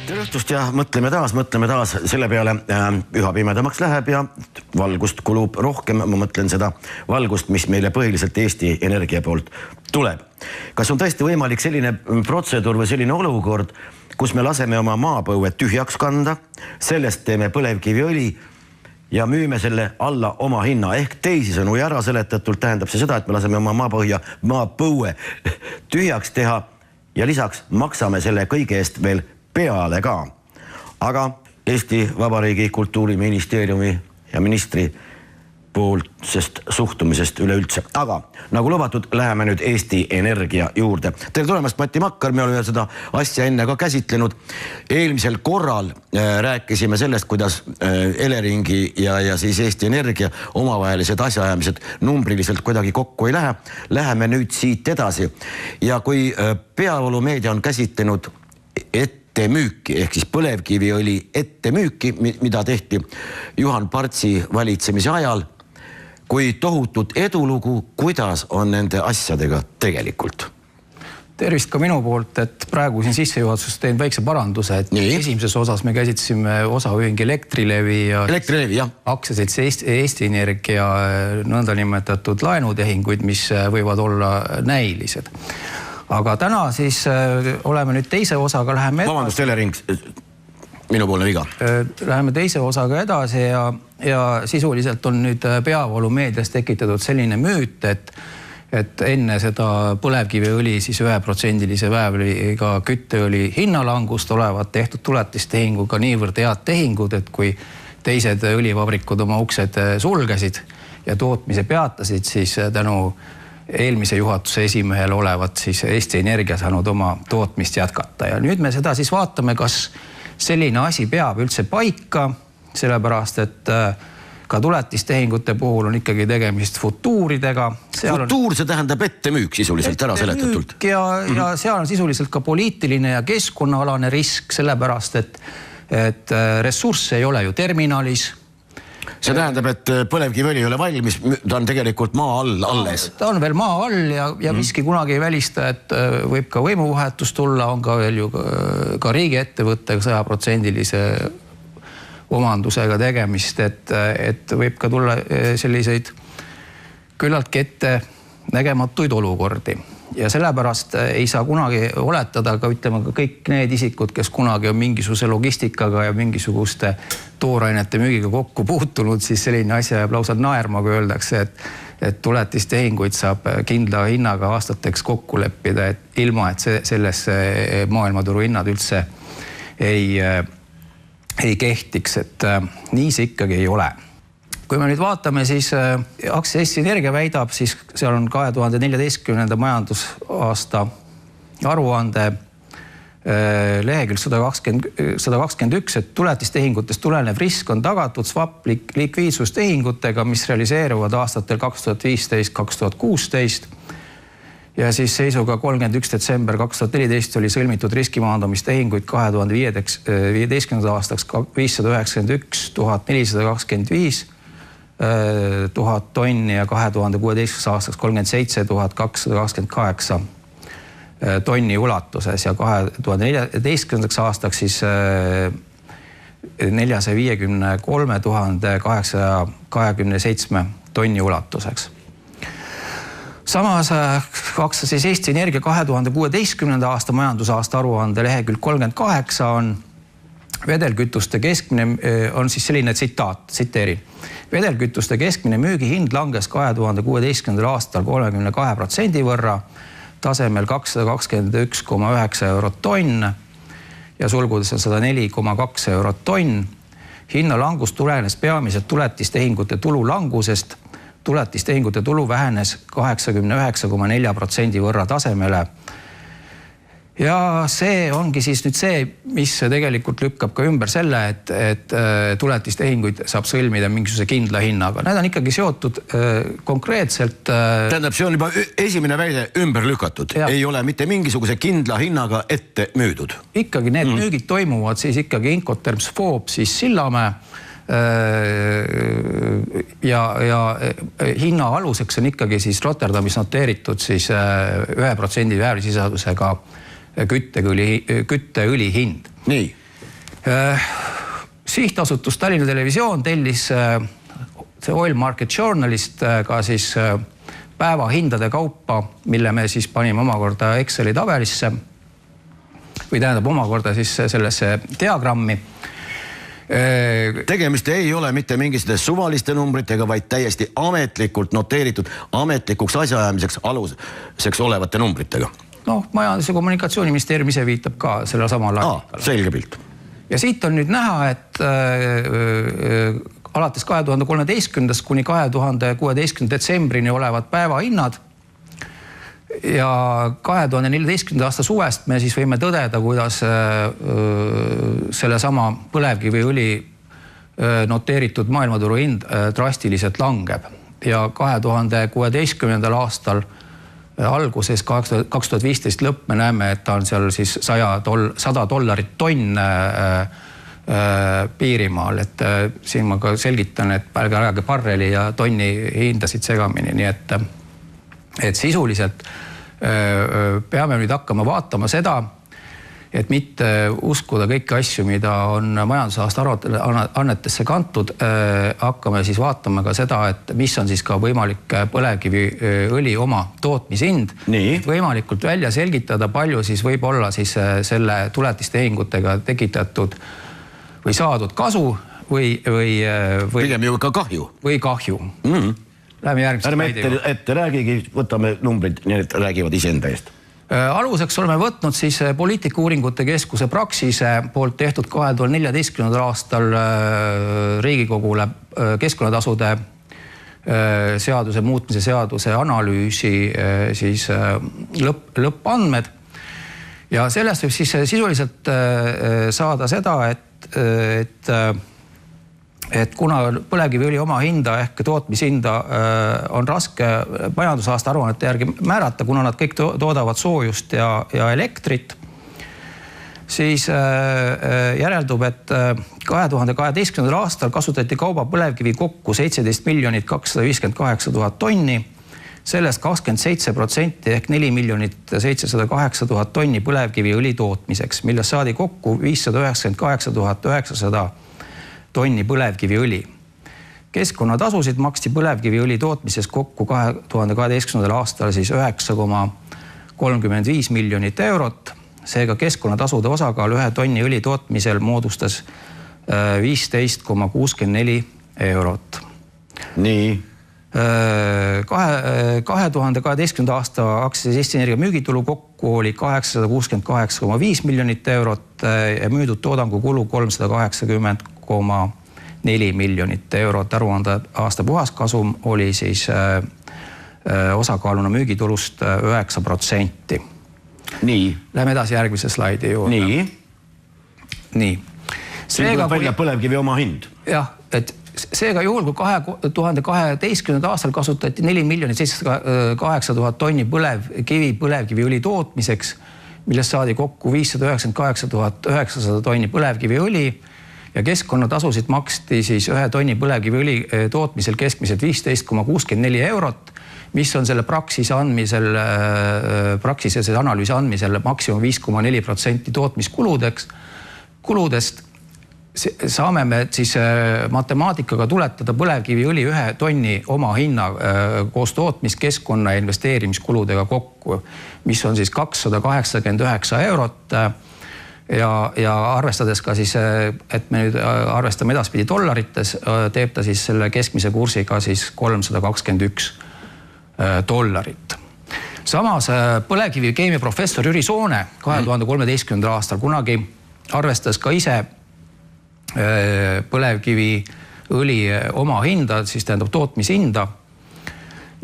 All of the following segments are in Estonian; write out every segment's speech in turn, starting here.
Tere õhtust ja mõtleme taas selle peale, üha pimedamaks läheb ja valgust kulub rohkem, ma mõtlen seda valgust, mis meile põhiliselt Eesti Energia poolt tuleb. Kas on tõesti võimalik selline protseduur või selline olukord, kus me laseme oma maapõue tühjaks kanda, sellest teeme põlevkiviõli ja müüme selle alla oma hinna, ehk teisisõnu ja ära seletatult tähendab see seda, et me laseme oma maapõue tühjaks teha ja lisaks maksame selle kõige eest veel peale ka. Aga Eesti Vabariigi Kultuuriministeeriumi ja ministri poolsest suhtumisest üleüldse. Aga nagu lubatud, läheme nüüd Eesti Energia juurde. Tere tulemast, Mati Makkar, me oleme seda asja enne ka käsitlenud. Eelmisel korral rääkisime sellest, kuidas Eleringi ja siis Eesti Energia omavahelised asjaajamised numbriliselt kuidagi kokku ei lähe. Läheme nüüd siit edasi. Ja kui Peavoolumeedia on käsitlenud ettemüüki, ehk siis põlevkiviõli ettemüüki, mida tehti Juhan Partsi valitsemise ajal, kui tohutut edulugu, kuidas on nende asjadega tegelikult? Tervist ka minu poolt, et praegu siin sissejuhatuses teen väikse paranduse, et esimeses osas me käsitlesime osaühing Elektrilevi ja aktsiaselts Eesti Energia nõndanimetatud laenutehinguid, mis võivad olla näilised. Aga täna siis oleme nüüd teise osaga, läheme edasi. Vabandust, Elering, minupoolne viga. Läheme teise osaga edasi ja sisuliselt on nüüd Peavoolumeedias tekitatud selline müüt, et enne seda põlevkiviõli siis 1%-lise väävliga kütteõli hinnalangust olevat tehtud tuletistehinguga niivõrd head tehingud, et kui teised õlivabrikud oma uksed sulgesid ja tootmise peatasid, siis tänu eelmise juhatuse esimehel olevat siis Eesti Energia saanud oma tootmist jätkata. Ja nüüd me seda siis vaatame, kas selline asi peab üldse paika, sellepärast, et ka tuletistehingute puhul on ikkagi tegemist futuuridega. Futuur, see tähendab ettemüük sisuliselt ära seletatult. Ja seal on sisuliselt ka poliitiline ja keskkonnaalane risk, sellepärast, et ressurss ei ole ju terminalis. See tähendab, et põlevkiviõli ei ole valmis, ta on tegelikult maa all alles. Ta on veel maa all ja miski kunagi ei välista, et võib ka võimuvahetus tulla, on ka veel ju ka riigiettevõttega 100%-lise omandusega tegemist, et võib ka tulla selliseid küllaltki ette nägematuid olukordi. Ja sellepärast ei saa kunagi oletada ka, ütleme, ka kõik need isikud, kes kunagi on mingisuguse logistikaga ja mingisuguste toorainete müügiga kokku puutunud, siis selline asja jääb lausa naerma, kui öeldakse, et tuletistehinguid saab kindla hinnaga aastateks kokku leppida, et ilma, et selles maailmaturu hinnad üldse ei kehtiks, et nii see ikkagi ei ole. Kui me nüüd vaatame, siis aktsia Eesti Energia väidab, siis seal on 2014. majandusaasta aruande lehekülg 121, et tuletistehingutest tulenev risk on tagatud swap likviidsustehingutega, mis realiseeruvad aastatel 2015-2016. Ja siis seisuga 31. detsember 2014 oli sõlmitud riskimaandamistehinguid 2015. aastaks 591 425 1000 tonni ja 2016. aastaks 37 228 tonni ulatuses ja 2014. aastaks siis 453 827 tonni ulatuseks. Samas siis Eesti Energia 2016. aasta majandusaasta aruande lehekülg 38 on vedelkütuste keskmine, on siis selline tsiteerin. Vedelkütuste keskmine müügihind langes 2016. aastal 32% võrra, tasemel 221,9 eurot tonn ja sulgudes on 104,2 eurot tonn. Hinnalangus tulenes peamiselt tuletistehingute tulu langusest. Tuletistehingute tulu vähenes 89,4% võrra tasemele. Ja see ongi siis nüüd see, mis tegelikult lükkab ka ümber selle, et tuletistehinguid saab sõlmida mingisuguse kindla hinnaga. Need on ikkagi seotud konkreetselt... Tähendab, see on juba esimene väide ümber lükatud. Ei ole mitte mingisuguse kindla hinnaga ette müüdud. Ikkagi need müügid toimuvad siis ikkagi Incoterms FOB, siis Sillamäe ja hinna aluseks on ikkagi siis Rotterdamis noteeritud siis 1% väävlisisaldusega kütteõli hind. Nii. Sihtasutus Tallinna Televisioon tellis see Oil Market Journalist ka siis päevahindade kaupa, mille me siis panime omakorda Exceli tabelisse või tähendab omakorda siis sellesse diagrammi. Tegemist ei ole mitte mingiste suvaliste numbritega, vaid täiesti ametlikult noteeritud, ametlikuks asjaajamiseks aluseks olevate numbritega. Noh, Majandus- ja Kommunikatsiooniministeerium ise viitab ka selle sama logikale. Selge pilt. Ja siit on nüüd näha, et alates 2013. kuni 2016. detsembrini olevad päevahinnad ja 2014. aasta suvest me siis võime tõdeda, kuidas selle sama põlevkiviõli noteeritud maailmaturu hind drastiliselt langeb. Ja 2016. aastal alguses, 2015 lõpp, me näeme, et ta on seal siis $100 tonn piirimaal. Et siin ma ka selgitan, et ärge ajage barreli ja tonni hindasid segamini. Nii et sisuliselt peame nüüd hakkama vaatama seda, et mitte uskuda kõiki asju, mida on majandusaasta annetesse kantud, hakkame siis vaatama ka seda, et mis on siis ka võimalik põlevkiviõli oma tootmishind. Võimalikult välja selgitada, palju siis võib olla siis selle tuletistehingutega tekitatud või saadud kasu või pigem ju ka kahju. Või kahju. Läheme järgmise slaidi. Ette räägigi, võtame numbrid, need räägivad iseenda eest. Aluseks oleme võtnud siis Poliitikauuringute Keskuse Praxise poolt tehtud 2014. aastal Riigikogule keskkonnatasude seaduse muutmise seaduse analüüsi siis lõppandmed. Ja sellest võib siis sisuliselt saada seda, et kuna põlevkiviõli oma hinda ehk tootmishinda on raske majandusaasta aruannete järgi määrata, kuna nad kõik toodavad soojust ja elektrit, siis järeldub, et 2012. aastal kasutati kauba põlevkivi kokku 17 258 000 tonni, sellest 27% ehk 4 708 000 tonni põlevkiviõli tootmiseks, millest saadi kokku 598 900 tonni põlevkiviõli. Keskkonnatasusid maksti põlevkiviõli tootmises kokku 2012. aastal siis 9,35 miljonit eurot. Seega keskkonnatasude osakaal 1 tonni õli tootmisel moodustas 15,64 eurot. Nii. 2012. aasta aktsiases Eesti Energia müügitulu kokku oli 868,5 miljonit eurot ja müüdud toodangu kulu 380,4 miljonit eurot. Aruande aasta puhaskasum oli siis osakaaluna müügitulust 9%. Nii. Läheme edasi järgmise slaidi juurde. Nii. Siin tuleb välja põlevkivi oma hind. Jah, et seega juhul, kui 2012. aastal kasutati 4 708 000 tonni põlevkiviõli tootmiseks, millest saadi kokku 598 900 tonni põlevkiviõli ja keskkonnatasusid maksti siis 1 tonni põlevkiviõli tootmisel keskmiselt 15,64 eurot, mis on selle Praxise analüüsi andmisel maksimum 5,4% tootmiskuludest, saame me siis matemaatikaga tuletada põlevkiviõli 1 tonni oma hinna koos tootmiskeskkonna ja investeerimiskuludega kokku, mis on siis 289 eurot ja arvestades ka siis, et me nüüd arvestame edaspidi dollarites, teeb ta siis selle keskmise kursiga siis $321. Samas põlevkivikeemia professor Jüri Soone 2013. aastal kunagi arvestas ka ise põlevkiviõli oma hinda, siis tähendab tootmishinda.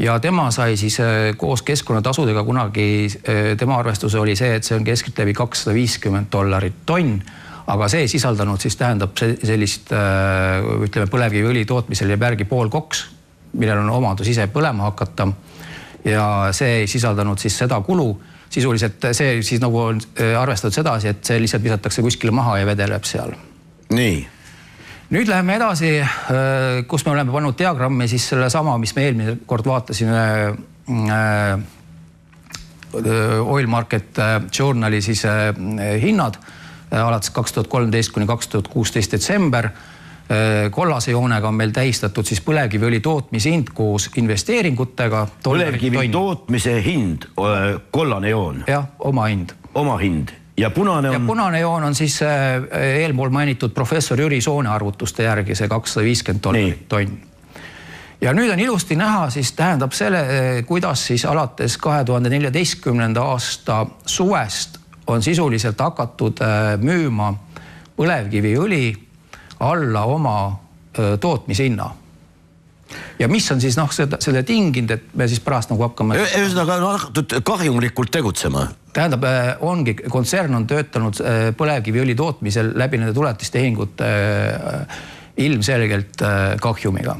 Ja tema sai siis koos keskkonnatasudega kunagi, tema arvestuse oli see, et see on keskeltläbi $250 tonn, aga see sisaldanud siis tähendab sellist, ütleme, põlevkiviõli tootmisel jääb järgi pool koks, millel on omadus ise põlema hakata ja see ei sisaldanud siis seda kulu. Sisuliselt see siis nagu on arvestatud sedasi, et see lihtsalt visatakse kuskile maha ja vedeleb seal. Nii. Nüüd läheme edasi, kus me oleme pannud diagrammi siis selle sama, mis me eelmine kord vaatasime Oil Market Journali siis hinnad alates 2013 kuni 2016 detsember. Kollase joonega on meil tähistatud siis põlevkiviõli tootmishind koos investeeringutega. Põlevkivi tootmise hind, kollane joon. Jah, oma hind. Oma hind. Ja punane on... Ja punane joon on siis eelpool mainitud professor Jüri Soone arvutuste järgi see $250 tonn. Ja nüüd on ilusti näha, siis tähendab selle, kuidas siis alates 2014. aasta suvest on sisuliselt hakatud müüma põlevkiviõli alla oma tootmishinna. Ja mis on siis selle tinginud, et me siis pärast nagu hakkame... Ühesõnaga kahjumlikult tegutsema. Tähendab, kontsern on töötanud põlevkiviõli tootmisel läbi nende tuletistehingute ilmselgelt kahjumiga.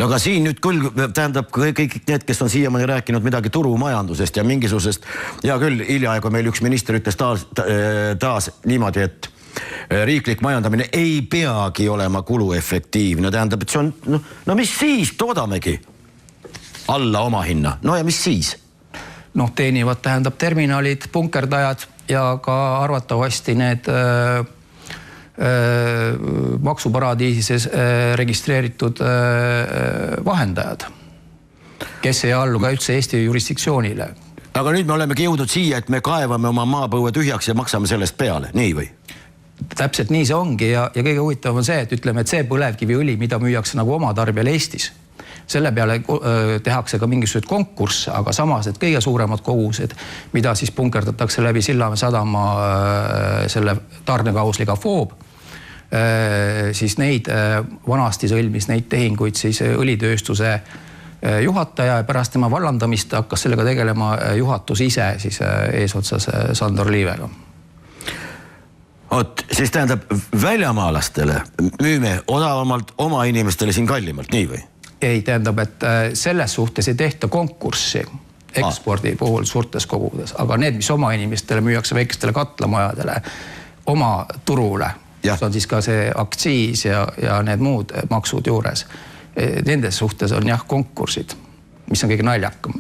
No aga siin nüüd küll tähendab kõik need, kes on siiamaani rääkinud midagi turumajandusest ja mingisugusest, ja küll hiljaaegu meil üks minister ütles taas niimoodi, et riiklik majandamine ei peagi olema kuluefektiivne. Tähendab, et see on, no mis siis, toodamegi alla oma hinna. No ja mis siis? Teenivad tähendab terminalid, punkerdajad ja ka arvatavasti need maksuparadiises registreeritud vahendajad, kes ei allu ka üldse Eesti jurisdiktsioonile. Aga nüüd me olemegi jõudnud siia, et me kaevame oma maapõue tühjaks ja maksame sellest peale, nii või? Täpselt nii see ongi ja kõige huvitavam on see, et ütleme, et see põlevkiviõli, mida müüakse nagu oma tarbijale Eestis, selle peale tehakse ka mingisugused konkursse, aga samas need kõige suuremad kogused, mida siis punkerdatakse läbi Sillamäe sadama selle tarnekausliga FOB, siis neid vanasti sõlmis neid tehinguid siis õlitööstuse juhataja ja pärast tema vallandamist hakkas sellega tegelema juhatus ise siis eesotsas Sandor Liivega. Siis tähendab, väljamaalastele müüme odavamalt, oma inimestele siin kallimalt, nii või? Ei, tähendab, et selles suhtes ei tehta konkurssi ekspordi puhul suurtes kogudes, aga need, mis oma inimestele müüakse väikestele katlamajadele oma turule, see on siis ka see aktsiis ja need muud maksud juures. Nendes suhtes on konkursid, mis on kõige naljakam.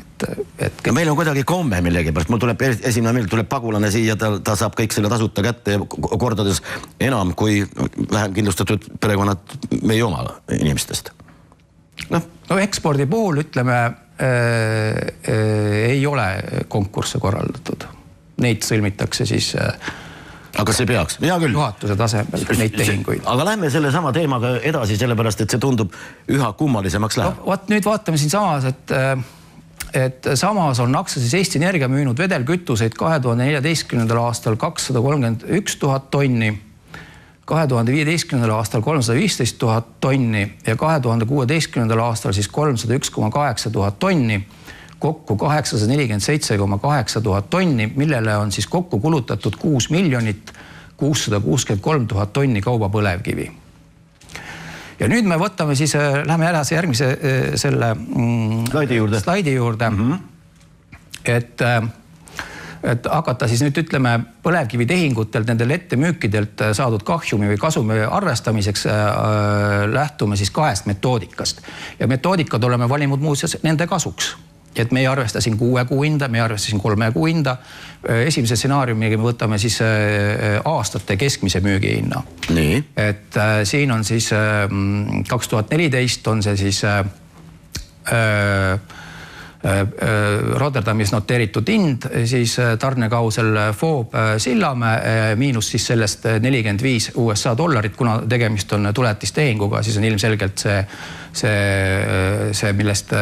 Meil on kuidagi komme millegi pärast. Mul tuleb esimene meil tuleb pagulane siia, ta saab kõik selle tasuta kätte kordades enam kui vähem kindlustatud perekonnad meie oma inimestest. No ekspordi puhul ütleme ei ole konkursse korraldatud. Neid sõlmitakse siis aga see peaks, hea küll. Juhatuse tasemel neid tehinguid. Aga lähme selle sama teemaga edasi, sellepärast, et see tundub üha kummalisemaks läheb. Nüüd vaatame siin samas, et samas on Aktsiaselts Eesti Energia müünud vedelkütuseid 2014. aastal 231 000 tonni, 2015. aastal 315 000 tonni ja 2016. aastal siis 301,8 000 tonni, kokku 847,8 000 tonni, millele on siis kokku kulutatud 6 663 000 tonni kauba põlevkivi. Ja nüüd me võtame siis, lähme edasi järgmise selle slaidi juurde, et hakata siis nüüd ütleme põlevkivi tehingutelt, nendel ettemüükidelt saadud kahjumi või kasumi arvestamiseks lähtume siis 2 metoodikast. Ja metoodikad oleme valinud muuseas nende kasuks. Et me ei arvesta siin 6 kuu hinda, me ei arvesta siin 3 kuu hinda. Esimese stsenaariumiga me võtame siis aastate keskmise müügihinna. Nii. Et siin on siis 2014 on see siis Rotterdamis noteeritud hind, siis tarnekausel FOB Sillamäe miinus siis sellest 45 USA dollarit, kuna tegemist on tuletistehinguga, siis on ilmselgelt see millest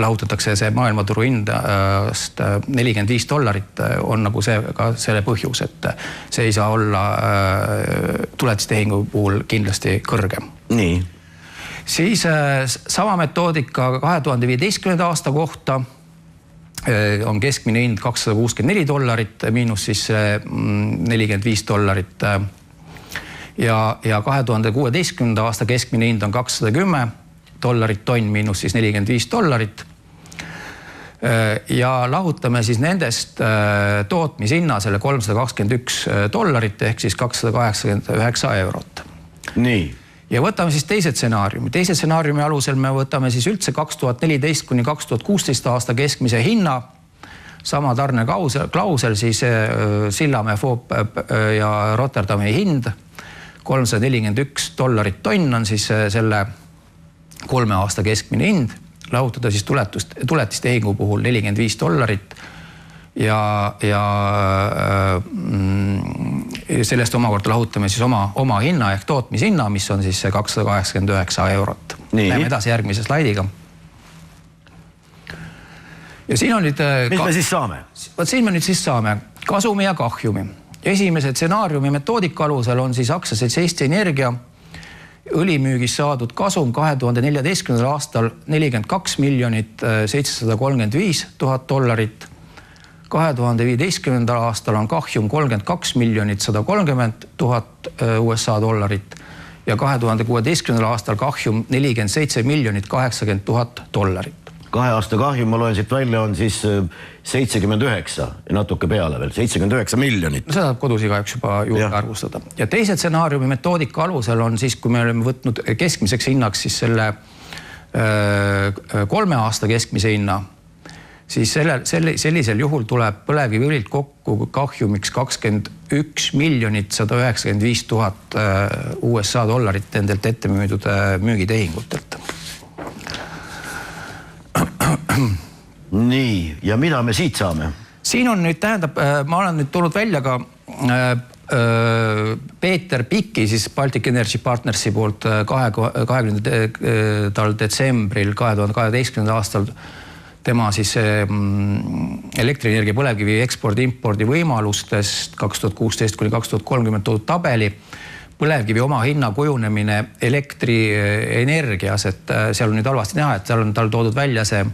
lahutatakse see maailmaturu hindast 45 dollarit on nagu see ka selle põhjus, et see ei saa olla tuletistehingu puhul kindlasti kõrgem. Nii. Siis sama metoodika 2015. aasta kohta on keskmine hind $264, miinus siis $45. Ja 2016. aasta keskmine hind on $210 tonn, miinus siis $45. Ja lahutame siis nendest tootmishinna selle $321 ehk siis 289 eurot. Nii. Ja võtame siis teise stsenaariumi. Teise stsenaariumi alusel me võtame siis üldse 2014 kuni 2016 aasta keskmise hinna, sama tarneklausel, siis Sillamäe, Foop ja Rotterdami hind $341 tonn on siis selle 3 aasta keskmine hind. Lahutada siis tuletistehingu puhul $45 ja sellest omakorda lahutame siis oma hinna ehk tootmishinna, mis on siis see €289. Läheme edasi järgmise slaidiga. Ja siin on nüüd... Mis me siis saame? Võt siin me nüüd siis saame kasumi ja kahjumi. Esimese stsenaariumi metoodika alusel on siis aktsiaselts Eesti Energia õlimüügis saadud kasum 2014. aastal $42 735 000. 2015. aastal on kahjum $32 130 000 ja 2016. aastal kahjum $47 080 000. 2 aasta kahjum, ma loen siit välja, on siis 79 ja natuke peale veel, 79 miljonit. No seda saab kodus igaüks juba juurde arvustada. Ja teise stsenaariumi metoodika alusel on siis, kui me oleme võtnud keskmiseks hinnaks siis selle 3 aasta keskmise hinna, siis sellisel juhul tuleb põlevkiviõlilt kokku kahjumiks $21 195 000 nendelt ette müüdud müügitehingutelt. Nii, ja mida me siit saame? Siin on nüüd, tähendab, ma olen nüüd tulnud välja ka Peeter Piki, siis Baltic Energy Partnersi poolt 20. detsembril 2012. aastal tema siis elektrienergia põlevkivi ekspordi-impordi võimalustest 2016 kuni 2030 toodud tabeli põlevkivi oma hinna kujunemine elektrienergias, et seal on nüüd halvasti näha, et seal on tal toodud välja see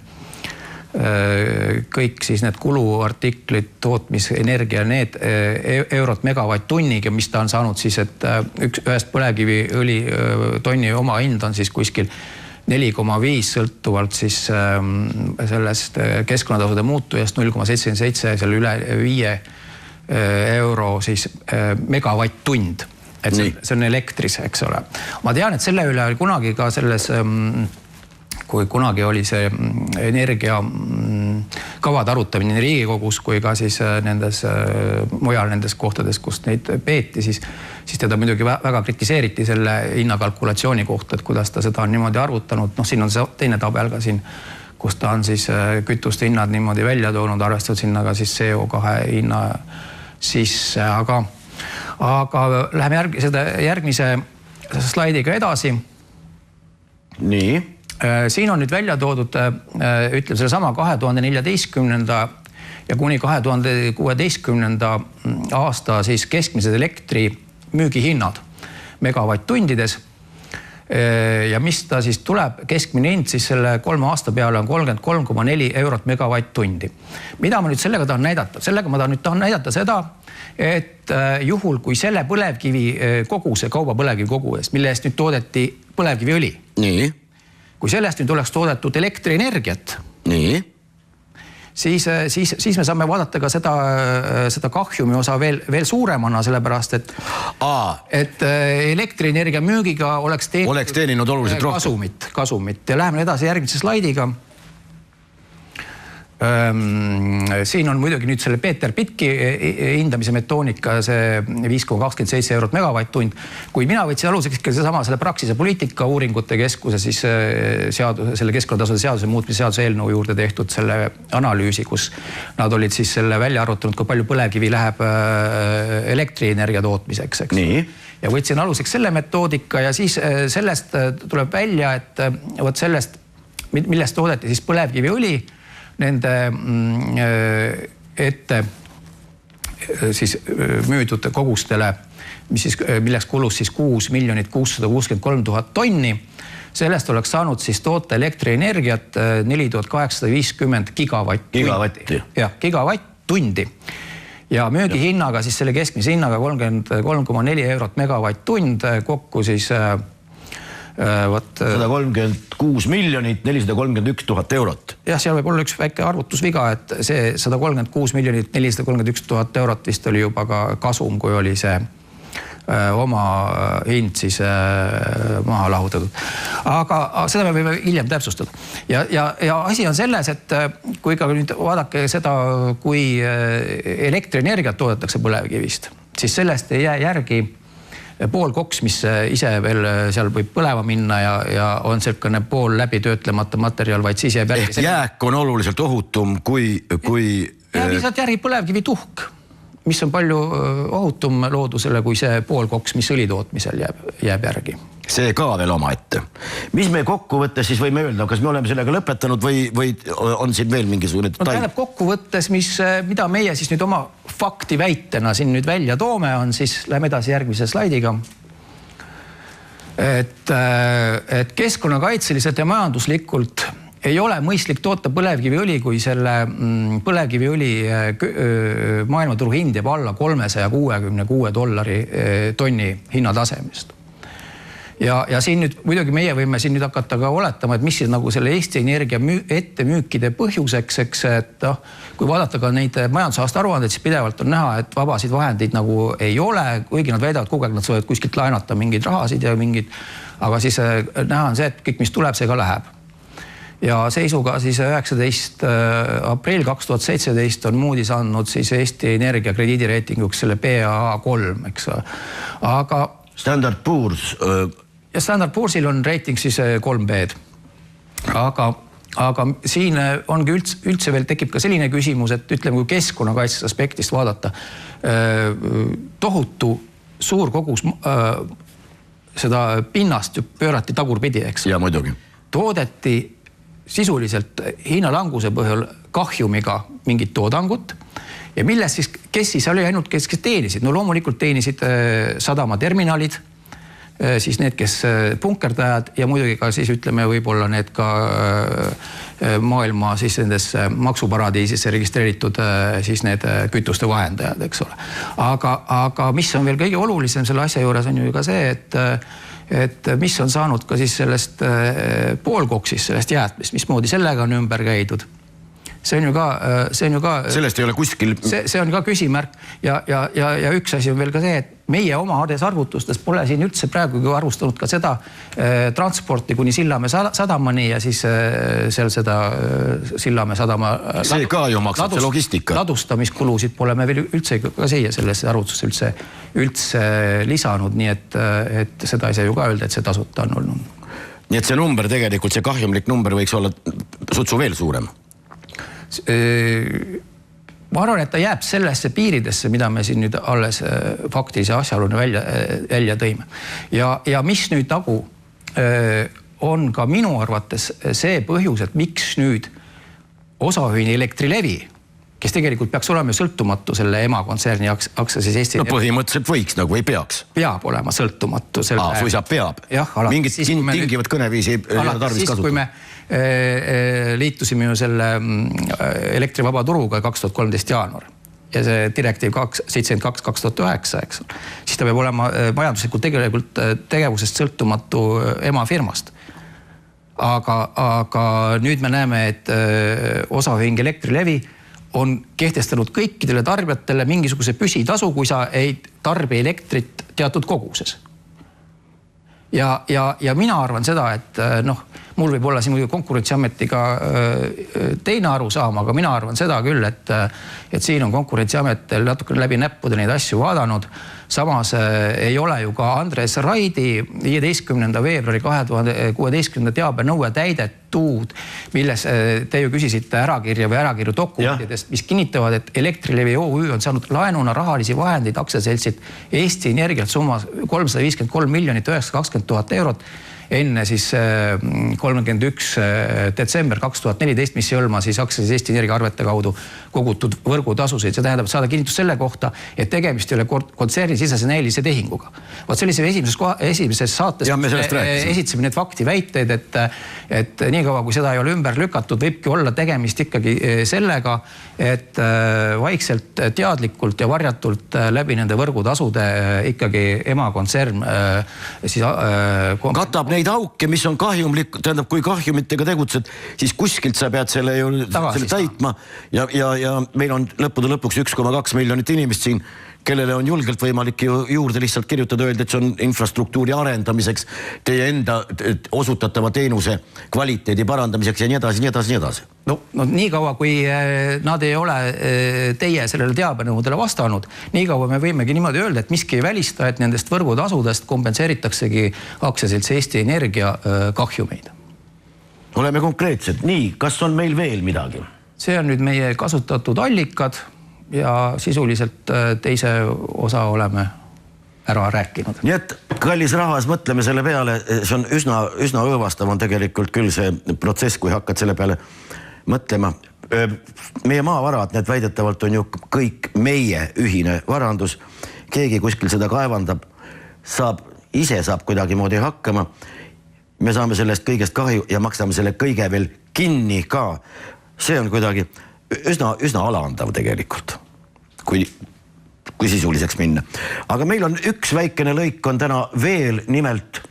kõik siis need kuluartiklid, tootmisenergia, need eurot megavatt-tunniga, mis ta on saanud siis, et ühest põlevkiviõli tonni oma hind on siis kuskil 4,5 sõltuvalt siis sellest keskkonnatasude muutujast 0,77 seal üle 5 euro siis megavatt-tund. Et see on elektris, eks ole. Ma tean, et selle üle oli kunagi ka selles, kui kunagi oli see energia kavad arutamine nii Riigikogus kui ka siis nendes mujal nendes kohtades, kus neid peeti, siis teda muidugi väga kritiseeriti selle hinnakalkulatsiooni kohta, et kuidas ta seda on niimoodi arvutanud. Noh, siin on see teine tabel ka siin, kus ta on siis kütuste hinnad niimoodi välja toonud, arvestatud sinna ka siis CO2 hinna sisse, aga läheme järgmise slaidiga edasi. Nii. Siin on nüüd välja toodud, ütleme selle sama 2014. ja kuni 2016. aasta siis keskmised elektri müügihinnad megavatt-tundides. Ja mis ta siis tuleb, keskmine hind siis selle 3 aasta peale on 33,4 eurot megavatt-tundi. Mida ma nüüd sellega tahan näidata? Sellega ma tahan näidata seda, et juhul, kui selle põlevkivi koguse, kauba põlevkivi koguest, mille eest nüüd toodeti põlevkiviõli. Nii. Kui sellest nüüd oleks toodetud elektrienergiat, nii. Siis me saame vaadata ka seda kahjumi osa veel suuremana, sellepärast, et elektrienergia müügiga oleks teeninud oluliselt rohkem kasumit. Ja läheme edasi järgmise slaidiga. Siin on muidugi nüüd selle Peeter Pitki hindamise metoonika, see 5,27 eurot megavatt-tund. Kui mina võtsin aluseks ikka selle Praxise poliitika uuringute keskuse, siis selle keskkonnatasude seaduse muutmise seaduse eelnõu juurde tehtud selle analüüsi, kus nad olid siis selle välja arvutanud, kui palju põlevkivi läheb elektrienergia tootmiseks. Nii. Ja võtsin aluseks selle metoodika ja siis sellest tuleb välja, et võt sellest, millest toodeti siis põlevkiviõli, nende ette siis müüdud kogustele, milleks kulus siis 6 663 000 tonni. Sellest oleks saanud siis toota elektrienergiat 4850 gigavatti. Jah, gigavatt-tundi. Ja müügihinnaga siis selle keskmise hinnaga 33,4 eurot megavatt-tund, kokku siis 136 431 000 eurot. Jah, seal võib olla üks väike arvutusviga, et see 136 431 000 eurot vist oli juba ka kasum, kui oli see oma hind siis maha lahutatud. Aga seda me võime hiljem täpsustada. Ja asi on selles, et kui ka nüüd vaadake seda, kui elektrienergiat toodetakse põlevkivist, siis sellest ei jää järgi pool koks, mis ise veel seal võib põlema minna ja on selline pool läbi töötlemata materjal, vaid siis jääb järgi. Jääk on oluliselt ohutum kui... Ja lihtsalt järgi põlevkivi tuhk, mis on palju ohutum loodusele kui see pool koks, mis õli tootmisel jääb järgi. See ka veel oma ette. Mis me kokkuvõttes siis võime öelda, kas me oleme sellega lõpetanud või on siin veel mingisugune tähendab kokkuvõttes, mida meie siis nüüd oma fakti väitena siin nüüd välja toome, on siis, läheme edasi järgmise slaidiga. Et keskkonnakaitseliselt ja majanduslikult ei ole mõistlik toota põlevkiviõli, kui selle põlevkiviõli maailmaturu hind jääb alla $366 tonni hinnatasemest. Ja siin nüüd muidugi meie võime siin nüüd hakata ka oletama, et mis siis nagu selle Eesti Energia ettemüükide põhjuseks, eks, et kui vaadata ka neid majandusaasta aruandeid, siis pidevalt on näha, et vabasid vahendeid nagu ei ole, kuigi nad väidavad kogu aeg, nad võivad kuskilt laenata mingeid rahasid ja mingid, aga siis näha on see, et kõik, mis tuleb, see ka läheb. Ja seisuga siis 19. aprill 2017 on Moody's andnud siis Eesti Energia krediidireitinguks selle PAA3, eks. Aga Standard Poor's ja Standard Poor'sil on reiting siis 3B-d. Aga siin ongi üldse veel tekib ka selline küsimus, et ütleme, kui keskkonnakaitse aspektist vaadata, tohutu suur kogus seda pinnast pöörati tagurpidi, eks. Ja muidugi. Toodeti sisuliselt hinnalanguse põhjal kahjumiga mingit toodangut ja milles siis, kes siis oli ainult, kes teenisid? No loomulikult teenisid sadamaterminalid, siis need, kes punkerdajad ja muidugi ka siis ütleme võib-olla need ka maailma siis nendes maksuparadiisisse registreeritud siis need kütuste vahendajad, eks ole. Aga mis on veel kõige olulisem selle asja juures on ju ka see, et mis on saanud ka siis sellest poolkoksist, sellest jäätmist, mismoodi sellega on ümber käidud. See on ju ka... Sellest ei ole kuskil... See on ka küsimärk ja üks asi on veel ka see, et meie oma arvutustes pole siin üldse praegu arvustanud ka seda transporti kuni Sillamäe sadamani ja siis seal seda Sillamäe sadama... See ka ju maksab see logistika. Ladustamiskulusid pole me veel üldse ka siia sellesse arvutusse üldse lisanud, nii et seda ei saa ju ka öelda, et see tasuta on olnud. Nii et see number tegelikult, see kahjumlik number võiks olla sutsu veel suurem. Ma arvan, et ta jääb sellesse piiridesse, mida me siin nüüd alles faktilise asjaolune välja tõime. Ja mis nüüd nagu on ka minu arvates see põhjus, et miks nüüd osaühing Elektrilevi, kes tegelikult peaks olema sõltumatu selle emakontserni aktsias siis Eesti... No põhimõtteliselt võiks, nagu ei peaks. Peab olema sõltumatu. Suisa peab. Mingid tingivad kõneviisi tarvis kasutada. Kui me liitusime ju selle elektrivaba turuga 2013 jaanuar ja see direktiiv 72-2009, eks, siis ta peab olema majanduslikult tegelikult tegevusest sõltumatu emafirmast. Aga nüüd me näeme, et osaühing Elektrilevi on kehtestanud kõikidele tarbijatele mingisuguse püsitasu, kui sa ei tarbi elektrit teatud koguses. Ja mina arvan seda, et mul võib olla siin muidu Konkurentsiametiga teine arusaam, aga mina arvan seda küll, et siin on Konkurentsiamet natuke läbi näppude neid asju vaadanud. Samas ei ole ju ka Andres Raidi 15. veebruari 2016. teabenõue täidetud, milles te ju küsisite ärakirja või ärakirju dokumentidest, mis kinnitavad, et Elektrilevi OÜ on saanud laenuna rahalisi vahendeid aktsiaseltsilt Eesti Energialt summas 353 920 000 eurot enne siis 31. detsember 2014, mis hõlma siis aktsiaseltsi Eesti Energia arvete kaudu kogutud võrgutasusid. See tähendab saada kinnitus selle kohta, et tegemist ei ole kontserni sisese näilise tehinguga. Vaat sellise esimeses saates esitsime need fakti väiteid, et nii kaua, kui seda ei ole ümber lükatud, võibki olla tegemist ikkagi sellega, et vaikselt, teadlikult ja varjatult läbi nende võrgutasude ikkagi emakontsern siis katab neid auke, mis on kahjumlik, tähendab, kui kahjumitega tegutsed, siis kuskilt sa pead selle ju täitma ja meil on lõppude lõpuks 1,2 miljonit inimest siin, kellele on julgelt võimalik juurde lihtsalt kirjutada, öelda, et see on infrastruktuuri arendamiseks, teie enda osutatava teenuse kvaliteedi parandamiseks ja nii edasi, nii edasi, nii edasi. No nii kaua, kui nad ei ole teie sellele teabenõudele vastanud, nii kaua me võimegi niimoodi öelda, et miski ei välista, et nendest võrgutasudest kompenseeritaksegi aktsiaselts Eesti Energia kahjumeid. Oleme konkreetsed. Nii, kas on meil veel midagi? See on nüüd meie kasutatud allikad ja sisuliselt teise osa oleme ära rääkinud. Nii et kallis rahvas, mõtleme selle peale, see on üsna õõvastav on tegelikult küll see protsess, kui hakkad selle peale mõtlema. Meie maavarad, need väidetavalt on ju kõik meie ühine varandus. Keegi kuskil seda kaevandab, saab kuidagi moodi hakkama. Me saame sellest kõigest kahju ja maksame selle kõige veel kinni ka. See on kuidagi üsna alaandav tegelikult, kui sisuliseks minna. Aga meil on üks väikene lõik on täna veel, nimelt